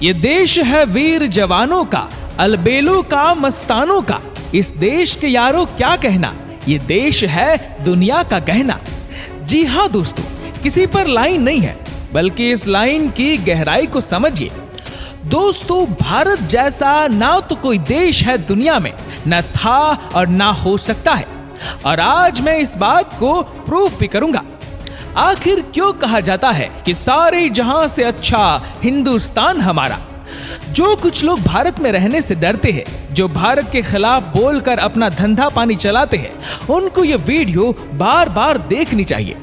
ये देश है वीर जवानों का, अलबेलों का, मस्तानों का। इस देश के यारों क्या कहना, ये देश है दुनिया का गहना। जी हाँ दोस्तों, किसी पर लाइन नहीं है, बल्कि इस लाइन की गहराई को समझिए। दोस्तों, भारत जैसा ना तो कोई देश है दुनिया में, न था और ना हो सकता है। और आज मैं इस बात को प्रूफ भी करूंगा। आखिर क्यों कहा जाता है कि सारे जहां से अच्छा हिंदुस्तान हमारा। जो कुछ लोग भारत में रहने से डरते हैं, जो भारत के खिलाफ बोलकर अपना धंधा पानी चलाते हैं, उनको ये वीडियो बार बार देखनी चाहिए।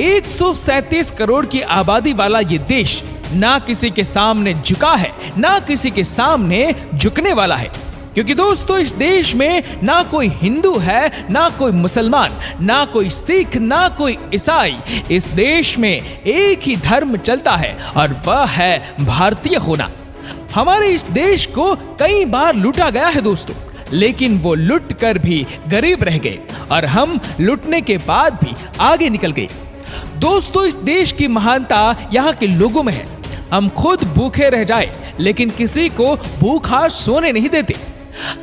137 करोड़ की आबादी वाला ये देश ना किसी के सामने झुका है, ना किसी के सामने झुकने वाला है। क्योंकि दोस्तों, इस देश में ना कोई हिंदू है, ना कोई मुसलमान, ना कोई सिख, ना कोई ईसाई। इस देश में एक ही धर्म चलता है और वह है भारतीय होना। हमारे इस देश को कई बार लूटा गया है दोस्तों, लेकिन वो लुट कर भी गरीब रह गए और हम लुटने के बाद भी आगे निकल गए। दोस्तों, इस देश की महानता यहाँ के लोगों में है। हम खुद भूखे रह जाए, लेकिन किसी को भूखा सोने नहीं देते।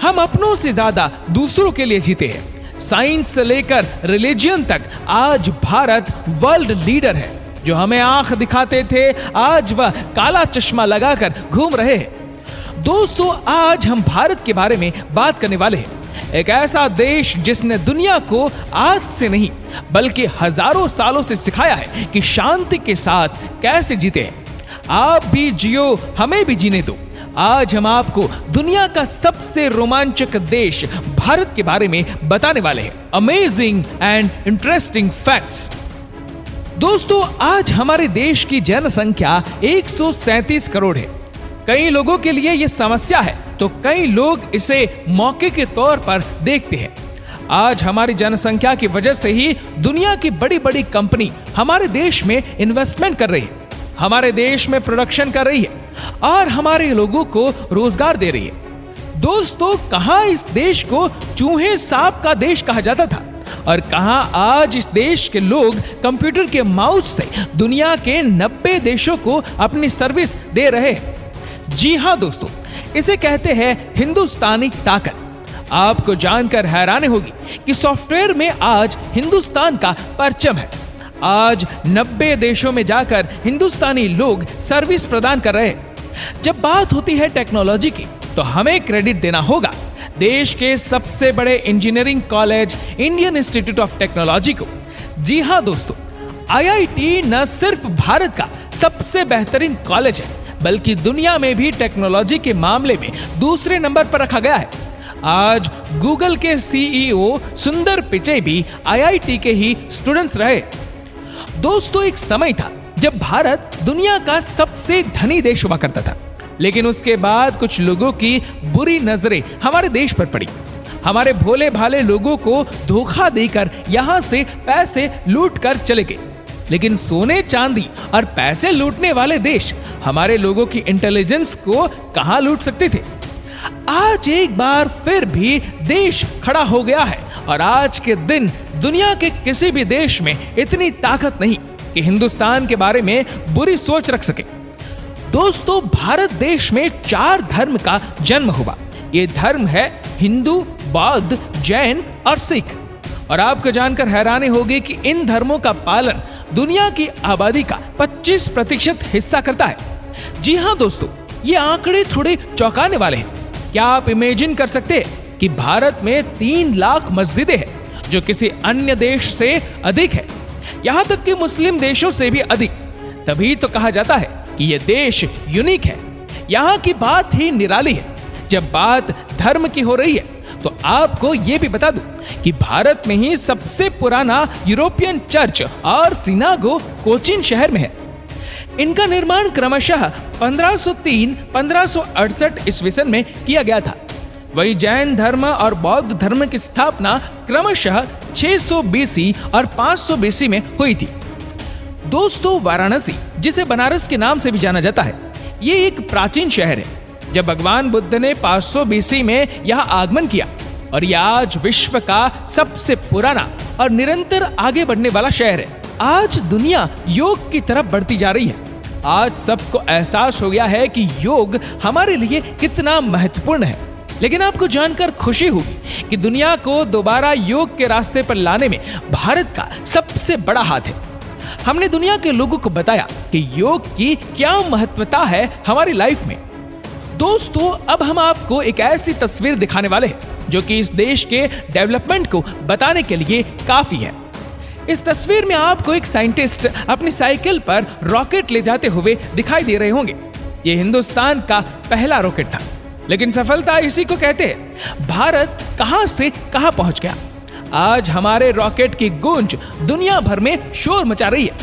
हम अपनों से ज्यादा दूसरों के लिए जीते हैं। साइंस से लेकर रिलीजन तक आज भारत वर्ल्ड लीडर है। जो हमें आंख दिखाते थे, आज वह काला चश्मा लगाकर घूम रहे हैं। दोस्तों, आज हम भारत के बारे में बात करने वाले हैं। एक ऐसा देश जिसने दुनिया को आज से नहीं बल्कि हजारों सालों से सिखाया है कि शांति के साथ कैसे जीते हैं। आप भी जियो, हमें भी जीने दो। आज हम आपको दुनिया का सबसे रोमांचक देश भारत के बारे में बताने वाले हैं। Amazing and interesting facts. दोस्तों, आज हमारे देश की जनसंख्या 137 करोड़ है। कई लोगों के लिए यह समस्या है, तो कई लोग इसे मौके के तौर पर देखते हैं। आज हमारी जनसंख्या की वजह से ही दुनिया की बड़ी बड़ी कंपनी हमारे देश में इन्वेस्टमेंट कर रही है, हमारे देश में प्रोडक्शन कर रही है और हमारे लोगों को रोजगार दे रही है। दोस्तों, कहां इस देश को चूहे सांप का देश कहा जाता था और कहां आज इस देश के लोग कंप्यूटर के माउस से दुनिया के 90 देशों को अपनी सर्विस दे रहे हैं। जी हां दोस्तों, इसे कहते हैं हिंदुस्तानी ताकत। आपको जानकर हैरानी होगी कि सॉफ्टवेयर में आज हिंदुस्तान का परचम है। आज 90 देशों में जाकर हिंदुस्तानी लोग सर्विस प्रदान कर रहे हैं। जब बात होती है टेक्नोलॉजी की, तो हमें क्रेडिट देना होगा देश के सबसे बड़े engineering college Indian institute of technology को। जी हां दोस्तों, IIT न सिर्फ भारत का सबसे बेहतरीन कॉलेज है, बल्कि दुनिया में भी टेक्नोलॉजी के मामले में दूसरे नंबर पर रखा गया है। आज गूगल के CEO सुंदर पिचई भी IIT के ही स्टूडेंट्स रहे। दोस्तों, एक समय था जब भारत दुनिया का सबसे धनी देश हुआ करता था, लेकिन उसके बाद कुछ लोगों की बुरी नजरें हमारे देश पर पड़ी। हमारे भोले भाले लोगों को धोखा देकर यहां से पैसे लूट कर चले गए। लेकिन सोने चांदी और पैसे लूटने वाले देश हमारे लोगों की इंटेलिजेंस को कहां लूट सकते थे। आज एक बार फिर भी देश खड़ा हो गया है और आज के दिन दुनिया के किसी भी देश में इतनी ताकत नहीं कि हिंदुस्तान के बारे में बुरी सोच रख सके। दोस्तों, भारत देश में 4 धर्म का जन्म हुआ। ये धर्म है हिंदू, बौद्ध, जैन और सिख। और आपको जानकर हैरानी होगी कि इन धर्मों का पालन दुनिया की आबादी का 25% हिस्सा करता है। जी हां दोस्तों, ये आंकड़े थोड़े चौंकाने वाले हैं। क्या आप इमेजिन कर सकते हैं कि भारत में 3 लाख मस्जिदें हैं, जो किसी अन्य देश से अधिक है, यहां तक कि मुस्लिम देशों से भी अधिक। तभी तो कहा जाता है कि यह देश यूनिक है। यहां की बात ही निराली है। जब बात धर्म की हो रही है, तो आपको यह भी बता दूं कि भारत में ही सबसे पुराना यूरोपियन चर्च और सिनागो कोचीन शहर में है। इनका निर्माण क्रमशः 1503-1568 ईस्वी सन में किया गया था। वही जैन धर्म और बौद्ध धर्म की स्थापना क्रमशः 600 BC और 500 BC में हुई थी। दोस्तों, वाराणसी, जिसे बनारस के नाम से भी जाना जाता है, ये एक प्राचीन शहर है। जब भगवान बुद्ध ने 500 BC में यहाँ आगमन किया और यह आज विश्व का सबसे पुराना और निरंतर आगे बढ़ने वाला शहर है। आज दुनिया योग की तरफ बढ़ती जा रही है आज सबको एहसास हो गया है कि योग हमारे लिए कितना महत्वपूर्ण है। लेकिन आपको जानकर खुशी होगी कि दुनिया को दोबारा योग के रास्ते पर लाने में भारत का सबसे बड़ा हाथ है। हमने दुनिया के लोगों को बताया कि योग की क्या महत्वता है हमारी लाइफ में। दोस्तों, अब हम आपको एक ऐसी तस्वीर दिखाने वाले हैं जो कि इस देश के डेवलपमेंट को बताने के लिए काफी है। इस तस्वीर में आपको एक साइंटिस्ट अपनी साइकिल पर रॉकेट ले जाते हुए दिखाई दे रहे होंगे। ये हिंदुस्तान का पहला रॉकेट था, लेकिन सफलता इसी को कहते हैं। भारत कहां से कहां पहुंच गया। आज हमारे रॉकेट की गूंज दुनिया भर में शोर मचा रही है।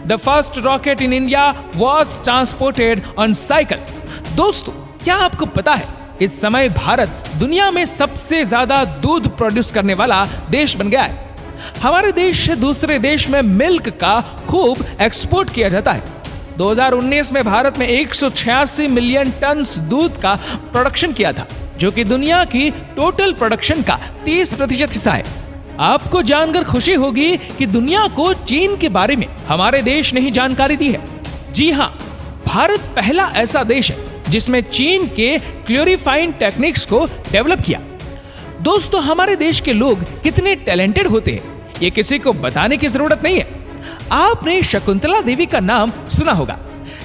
The first rocket in India was transported on cycle. दोस्तों, क्या आपको पता है इस समय भारत दुनिया में सबसे ज्यादा दूध प्रोड्यूस करने वाला देश बन गया है। हमारे देश से दूसरे देश में मिल्क का खूब एक्सपोर्ट किया जाता है। 2019 में भारत में 186 मिलियन टन दूध का प्रोडक्शन किया था, जो कि दुनिया की टोटल प्रोडक्शन का 30% हिस्सा है। आपको जानकर खुशी होगी कि दुनिया को चीन के बारे में हमारे देश ने ही जानकारी दी है। जी हाँ, भारत पहला ऐसा देश है जिसमें चीन के क्लोरीफाइन टेक्निक्स को डेवलप किया। दोस्तों, हमारे देश के लोग कितने टैलेंटेड होते हैं ये किसी को बताने की जरूरत नहीं है। आपने शकुंतला देवी का नाम सुना होगा।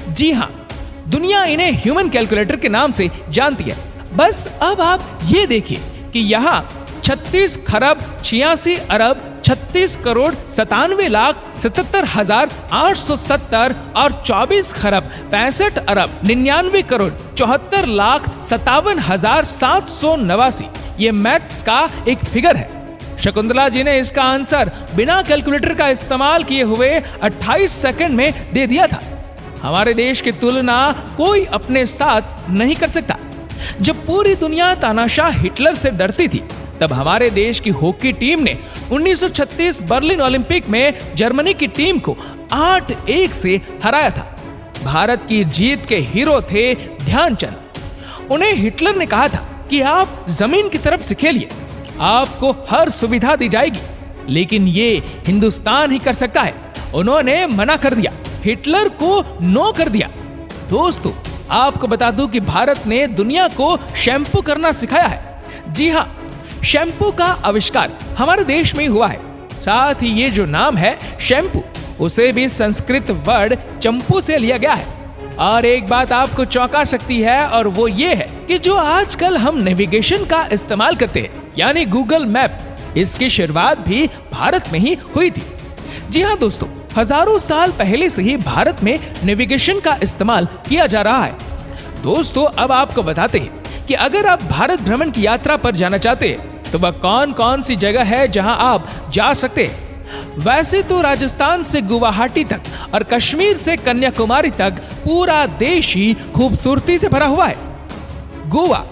जी हाँ, दुनिया इन्हें ह्यूमन कैलकुलेटर के नाम से जानती है। बस अब आप ये देखिए कि यहाँ 36 खरब 86 अरब 36 करोड़ 97,77,870 और 24 खरब 65 अरब 99 करोड़ 74,57,789 ये मैथ्स का एक फिगर है। शकुंतला जी ने इसका आंसर बिना कैलकुलेटर का इस्तेमाल किए हुए 28 सेकंड में दे दिया था। हमारे देश की तुलना कोई अपने साथ नहीं कर सकता। जब पूरी दुनिया तानाशाह हिटलर से डरती थी, तब हमारे देश की हॉकी टीम ने 1936 बर्लिन ओलंपिक में जर्मनी की टीम को 8-1 से हराया था। भारत की जीत के हीरो थे ध्यानचंद। उन्हें हिटलर ने कहा था कि आप जमीन की तरफ से खेलिए, आपको हर सुविधा दी जाएगी, लेकिन ये हिंदुस्तान ही कर सकता है। उन्होंने मना कर दिया, हिटलर को नो कर दिया। दोस्तों, आपको बता दूं कि भारत ने दुनिया को शैम्पू करना सिखाया है। जी हाँ, शैम्पू का आविष्कार हमारे देश में ही हुआ है। साथ ही ये जो नाम है शैम्पू, उसे भी संस्कृत वर्ड चंपू से लिया गया है। और एक बात आपको चौंका सकती है, और वो ये है कि जो आजकल हम नेविगेशन का इस्तेमाल करते हैं, यानी गूगल मैप, इसकी शुरुआत भी भारत में ही हुई थी। जी हाँ दोस्तों, हजारों साल पहले से ही भारत में नेविगेशन का इस्तेमाल किया जा रहा है। दोस्तों, अब आपको बताते हैं कि अगर आप भारत भ्रमण की यात्रा पर जाना चाहते हैं तो वह कौन कौन सी जगह है जहां आप जा सकते हैं। वैसे तो राजस्थान से गुवाहाटी तक और कश्मीर से कन्याकुमारी तक पूरा देश ही खूबसूरती से भरा हुआ है। गोवा,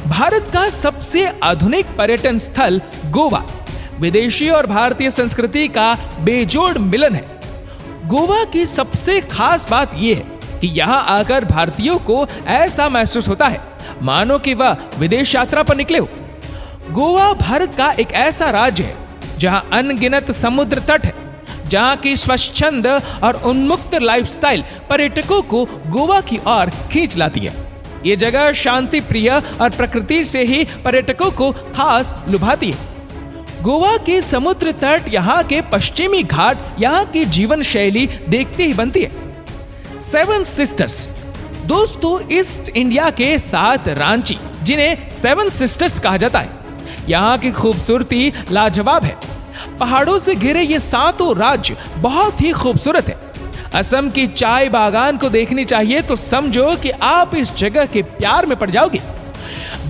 भारत का सबसे आधुनिक पर्यटन स्थल गोवा विदेशी और भारतीय संस्कृति का बेजोड़ मिलन है। गोवा की सबसे खास बात यह है कि यहाँ आकर भारतीयों को ऐसा महसूस होता है मानो कि वह विदेश यात्रा पर निकले हो। गोवा भारत का एक ऐसा राज्य है जहाँ अनगिनत समुद्र तट है, जहाँ की स्वच्छंद और उन्मुक्त लाइफस्टाइल पर्यटकों को गोवा की ओर खींच लाती है। ये जगह शांति प्रिय और प्रकृति से ही पर्यटकों को खास लुभाती है। गोवा के समुद्र तट, यहाँ के पश्चिमी घाट, यहाँ की जीवन शैली देखते ही बनती है। 7 सिस्टर्स, दोस्तों ईस्ट इंडिया के 7 रांची, जिन्हें 7 सिस्टर्स कहा जाता है, यहाँ की खूबसूरती लाजवाब है। पहाड़ों से घिरे ये 7 राज्य बहुत ही खूबसूरत है। असम की चाय बागान को देखनी चाहिए तो समझो कि आप इस जगह के प्यार में पड़ जाओगे।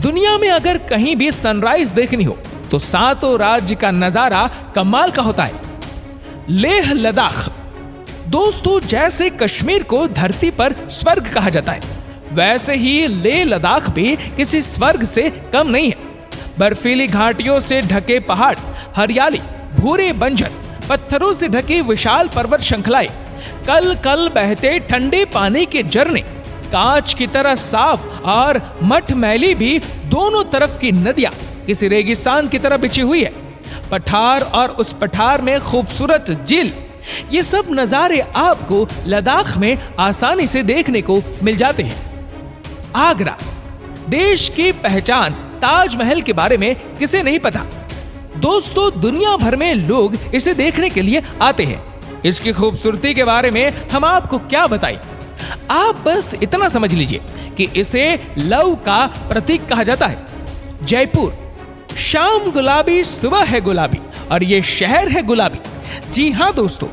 दुनिया में अगर कहीं भी सनराइज देखनी हो तो 7 राज्य का नजारा कमाल का होता है। लेह लद्दाख, दोस्तों जैसे कश्मीर को धरती पर स्वर्ग कहा जाता है, वैसे ही लेह लद्दाख भी किसी स्वर्ग से कम नहीं है। बर्फीली घाटियों से ढके पहाड़, हरियाली, भूरे बंजर, पत्थरों से ढकी विशाल पर्वत श्रृंखलाएं, कल कल बहते ठंडे पानी के झरने, कांच की तरह साफ और मटमैली भी दोनों तरफ की नदियां किसी रेगिस्तान की तरह बिछी हुई है। पठार और उस पठार में खूबसूरत झील, ये सब नजारे आपको लद्दाख में आसानी से देखने को मिल जाते हैं। आगरा, देश की पहचान ताजमहल के बारे में किसे नहीं पता। दोस्तों, दुनिया भर में लोग इसे देखने के लिए आते हैं। इसकी खूबसूरती के बारे में हम आपको क्या बताएं। आप बस इतना समझ लीजिए कि इसे लव का प्रतीक कहा जाता है। जयपुर, शाम गुलाबी सुबह है गुलाबी और ये शहर है गुलाबी। जी हां दोस्तों,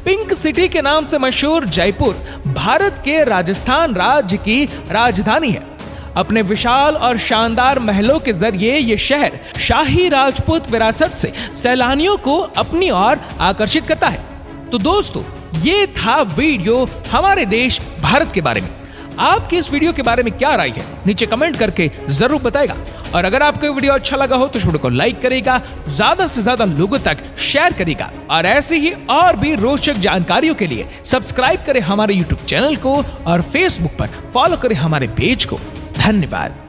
पिंक सिटी के नाम से मशहूर जयपुर भारत के राजस्थान राज्य की राजधानी है। अपने विशाल और शानदार महलों के जरिए ये शहर शाही राजपूत विरासत से सैलानियों को अपनी ओर आकर्षित करता है। तो दोस्तों, ये था वीडियो हमारे देश भारत के बारे में। आपकी इस वीडियो के बारे में क्या राय है, नीचे कमेंट करके जरूर बताएगा। और अगर आपको वीडियो अच्छा लगा हो तो वीडियो को लाइक करेगा, ज्यादा से ज्यादा लोगों तक शेयर करेगा और ऐसे ही और भी रोचक जानकारियों के लिए सब्सक्राइब करें हमारे YouTube चैनल को और Facebook पर फॉलो करें हमारे पेज को। धन्यवाद।